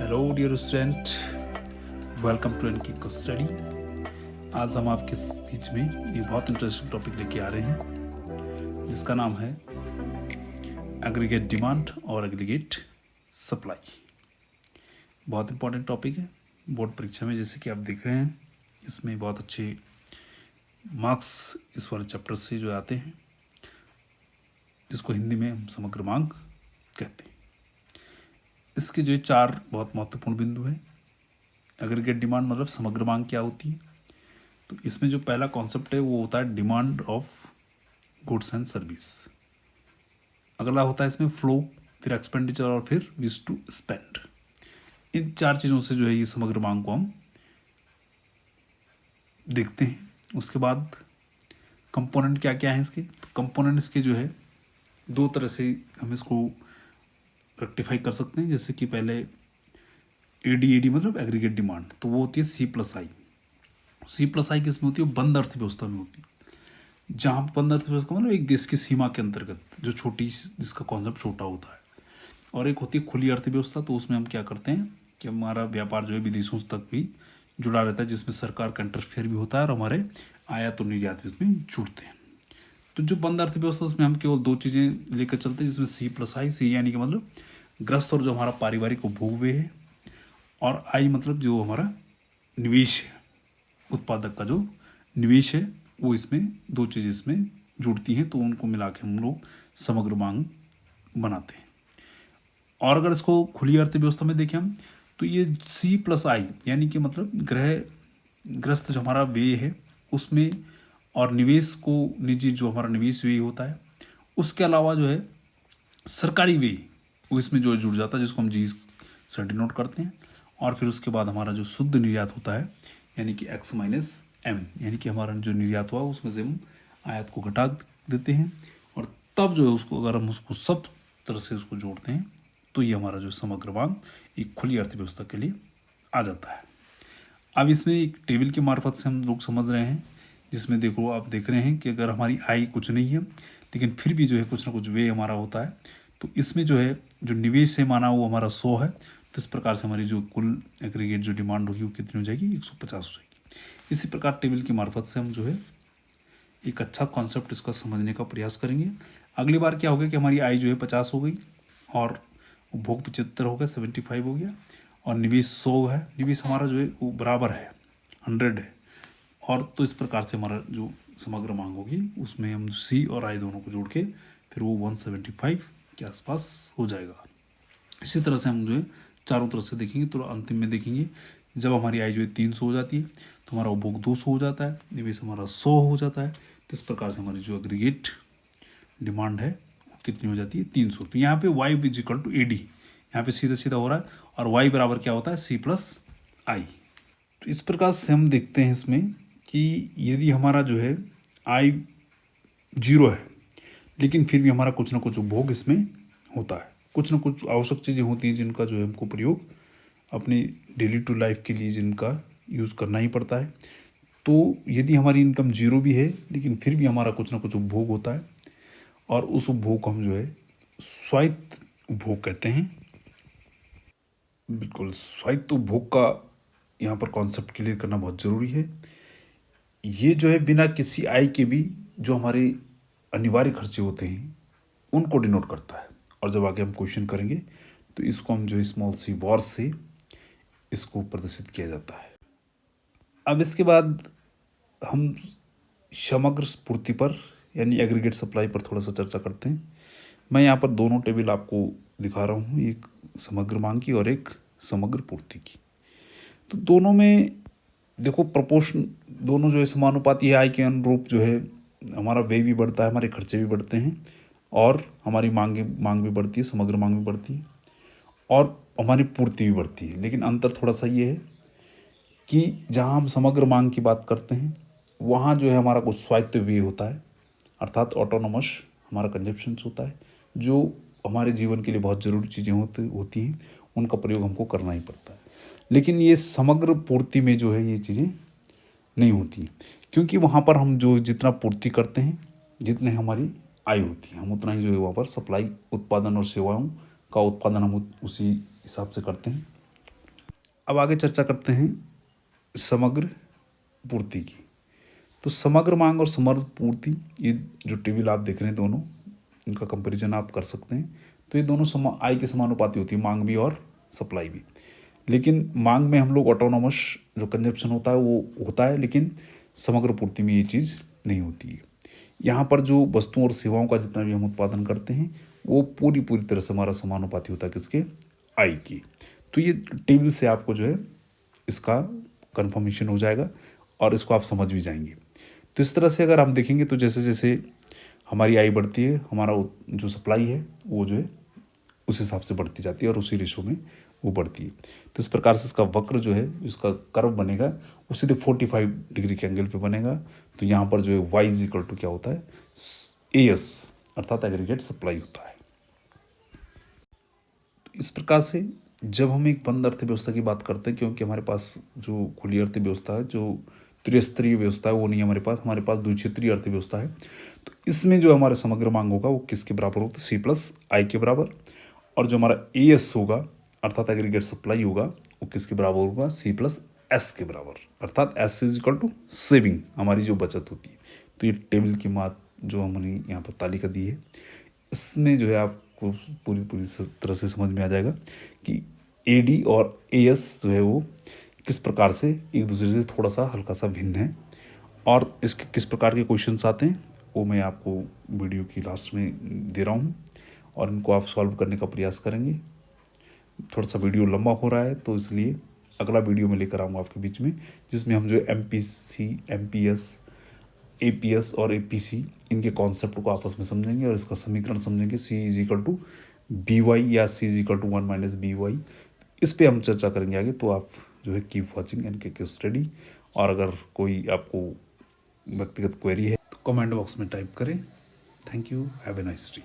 Hello dear student, welcome to N की study. आज हम आपके बीच में एक बहुत इंटरेस्टिंग टॉपिक लेके आ रहे हैं जिसका नाम है एग्रीगेट डिमांड और एग्रीगेट सप्लाई। बहुत इंपॉर्टेंट टॉपिक है बोर्ड परीक्षा में, जैसे कि आप देख रहे हैं इसमें बहुत अच्छे मार्क्स इस वाले चैप्टर से जो आते हैं, जिसको हिंदी में हम समग्र मांग कहते हैं। इसके जो 4 बहुत महत्वपूर्ण बिंदु हैं। एग्रीगेट डिमांड मतलब समग्र मांग क्या होती है, तो इसमें जो पहला कॉन्सेप्ट है वो होता है demand of goods and service. अगला होता है इसमें फ्लो, फिर एक्सपेंडिचर और फिर विश टू स्पेंड। इन 4 चीज़ों से जो है ये समग्र मांग को हम देखते हैं। उसके बाद कंपोनेंट क्या क्या है इसके, तो कंपोनेंट इसके जो है 2 तरह से हम इसको रेक्टिफाई कर सकते हैं। जैसे कि पहले एडी मतलब एग्रीगेट डिमांड, तो वो होती है C+I। C+I किस में होती है, बंद अर्थव्यवस्था में होती है। जहाँ बंद अर्थव्यवस्था मतलब एक देश की सीमा के अंतर्गत जो छोटी, जिसका कॉन्सेप्ट छोटा होता है। और एक होती है खुली अर्थव्यवस्था, तो उसमें हम क्या करते हैं कि हमारा व्यापार जो है विदेशों तक भी जुड़ा रहता है, जिसमें सरकार का इंटरफेयर भी होता है और हमारे आयात और निर्यात भी इसमें जुड़ते हैं। तो जो बंद अर्थव्यवस्था उसमें हम केवल 2 चीज़ें लेकर चलते हैं, जिसमें C+I, C यानी कि मतलब ग्रस्त और जो हमारा पारिवारिक उपभोग वे है, और I मतलब जो हमारा निवेश है, उत्पादक का जो निवेश है वो इसमें 2 चीज़ इसमें जुड़ती हैं, तो उनको मिला के हम लोग समग्र मांग बनाते हैं। और अगर इसको खुली अर्थव्यवस्था में देखें हम, तो ये C+I यानी कि मतलब ग्रस्त जो हमारा व्यय है उसमें, और निवेश को निजी जो हमारा निवेश व्यय होता है, उसके अलावा जो है सरकारी व्यय वो इसमें जो जुड़ जाता है, जिसको हम जी से डिनोट करते हैं। और फिर उसके बाद हमारा जो शुद्ध निर्यात होता है यानी कि X - M, यानी कि हमारा जो निर्यात हुआ उसमें से हम आयात को घटा देते हैं, और तब जो है उसको अगर हम उसको सब तरह से उसको जोड़ते हैं तो ये हमारा जो समग्र मांग एक खुली अर्थव्यवस्था के लिए आ जाता है। अब इसमें एक टेबल के मार्फत से हम लोग समझ रहे हैं, जिसमें देखो आप देख रहे हैं कि अगर हमारी आय कुछ नहीं है लेकिन फिर भी जो है कुछ ना कुछ व्यय हमारा होता है, तो इसमें जो है जो निवेश है माना वो हमारा 100 है, तो इस प्रकार से हमारी जो कुल एग्रीगेट जो डिमांड होगी वो कितनी हो जाएगी, 150 हो जाएगी। इसी प्रकार टेबल की मार्फत से हम जो है एक अच्छा कॉन्सेप्ट इसका समझने का प्रयास करेंगे। अगली बार क्या होगा कि हमारी आय जो है 50 हो गई और उपभोग 75 हो गया, 75 हो गया, और निवेश 100 है। निवेश हमारा जो है वो बराबर है, 100 है। और तो इस प्रकार से हमारा जो समग्र मांग होगी उसमें हम C और I दोनों को जोड़ के फिर वो 175 के आसपास हो जाएगा। इसी तरह से हम जो है चारों तरफ से देखेंगे, तो अंतिम में देखेंगे जब हमारी आय जो है 300 हो जाती है तो हमारा उपभोग 200 हो जाता है, निवेश हमारा 100 हो जाता है। तो इस प्रकार से हमारी जो एग्रीगेट डिमांड है वो कितनी हो जाती है, 300। तो यहाँ पे Y = AD, यहाँ पे सीधा सीधा हो रहा है, और Y बराबर क्या होता है, C+I। तो इस प्रकार से हम देखते हैं इसमें कि यदि हमारा जो है आय 0 है लेकिन फिर भी हमारा कुछ ना कुछ उपभोग इसमें होता है, कुछ ना कुछ आवश्यक चीज़ें होती हैं जिनका जो है हमको प्रयोग अपनी डेली टू लाइफ के लिए जिनका यूज़ करना ही पड़ता है। तो यदि हमारी इनकम 0 भी है लेकिन फिर भी हमारा कुछ ना कुछ उपभोग होता है, और उस उपभोग को हम जो है स्वायत्त उपभोग कहते हैं। बिल्कुल, स्वायत्त उपभोग का यहाँ पर कॉन्सेप्ट क्लियर करना बहुत ज़रूरी है। ये जो है बिना किसी आय के भी जो हमारे अनिवार्य खर्चे होते हैं उनको डिनोट करता है, और जब आगे हम क्वेश्चन करेंगे तो इसको हम जो स्मॉल सी वॉर से इसको प्रदर्शित किया जाता है। अब इसके बाद हम समग्र पूर्ति पर यानी एग्रीगेट सप्लाई पर थोड़ा सा चर्चा करते हैं। मैं यहाँ पर दोनों टेबल आपको दिखा रहा हूँ, एक समग्र मांग की और एक समग्र पूर्ति की। तो दोनों में देखो प्रपोर्शन दोनों जो है समानुपाती है, आय के अनुरूप जो है हमारा व्यय भी बढ़ता है, हमारे खर्चे भी बढ़ते हैं, और हमारी मांग भी बढ़ती है, समग्र मांग भी बढ़ती है, और हमारी पूर्ति भी बढ़ती है। लेकिन अंतर थोड़ा सा ये है कि जहाँ हम समग्र मांग की बात करते हैं वहाँ जो है हमारा कुछ स्वायत्त व्यय होता है, अर्थात ऑटोनोमस हमारा कंजप्शंस होता है, जो हमारे जीवन के लिए बहुत ज़रूरी चीज़ें होती हैं, उनका प्रयोग हमको करना ही पड़ता है। लेकिन ये समग्र पूर्ति में जो है ये चीज़ें नहीं होती, क्योंकि वहाँ पर हम जो जितना पूर्ति करते हैं, जितने हमारी आय होती है, हम उतना ही जो है वहाँ पर सप्लाई, उत्पादन और सेवाओं का उत्पादन हम उसी हिसाब से करते हैं। अब आगे चर्चा करते हैं समग्र पूर्ति की। तो समग्र मांग और समग्र पूर्ति, ये जो टेबल आप देख रहे हैं दोनों, इनका कंपैरिजन आप कर सकते हैं। तो ये दोनों आई के समानुपाती होती है, मांग भी और सप्लाई भी। लेकिन मांग में हम लोग ऑटोनोमस जो कंजप्शन होता है वो होता है, लेकिन समग्र पूर्ति में ये चीज़ नहीं होती है। यहाँ पर जो वस्तुओं और सेवाओं का जितना भी हम उत्पादन करते हैं वो पूरी तरह से हमारा समानुपाती होता है किसके, आई की। तो ये टेबल से आपको जो है इसका कंफर्मेशन हो जाएगा और इसको आप समझ भी जाएंगे। तो इस तरह से अगर हम देखेंगे तो जैसे जैसे हमारी आई बढ़ती है, हमारा जो सप्लाई है वो जो है उस हिसाब से बढ़ती जाती है और उसी रेशो में वो बढ़ती है। तो इस प्रकार से इसका वक्र जो है, इसका कर्व बनेगा वो सीधे 45 डिग्री के एंगल पे बनेगा। तो यहाँ पर जो है वाई इज इक्वल टू क्या होता है, AS अर्थात एग्रीगेट सप्लाई होता है। तो इस प्रकार से जब हम एक बंद अर्थव्यवस्था की बात करते हैं, क्योंकि हमारे पास जो खुली अर्थव्यवस्था है, जो त्रिस्तरीय व्यवस्था है वो नहीं है हमारे पास द्विक्षेत्रीय अर्थव्यवस्था है। तो इसमें जो हमारा समग्र मांग होगा वो किसके बराबर होगा, C+I के बराबर। और जो हमारा AS होगा अर्थात एग्रीगेट सप्लाई होगा वो किसके बराबर होगा, C+S के बराबर, अर्थात S is equal to saving, हमारी जो बचत होती है। तो ये टेबल की बात जो हमने यहाँ पर तालिका दी है, इसमें जो है आपको पूरी तरह से समझ में आ जाएगा कि AD और AS जो है वो किस प्रकार से एक दूसरे से थोड़ा सा हल्का सा भिन्न है, और इसके किस प्रकार के क्वेश्चंस आते हैं वो मैं आपको वीडियो की लास्ट में दे रहा हूँ, और इनको आप सॉल्व करने का प्रयास करेंगे। थोड़ा सा वीडियो लंबा हो रहा है तो इसलिए अगला वीडियो में लेकर आऊँगा आपके बीच में, जिसमें हम जो MPC, MPS, APS और APC इनके कॉन्सेप्ट को आपस में समझेंगे और इसका समीकरण समझेंगे। C is equal to BY या C is equal to 1 - BY। इस पर हम चर्चा करेंगे आगे। तो आप जो है कीप वॉचिंग NKK स्टडी, और अगर कोई आपको व्यक्तिगत क्वेरी है तो कमेंट बॉक्स में टाइप करें। Thank you, have a nice day.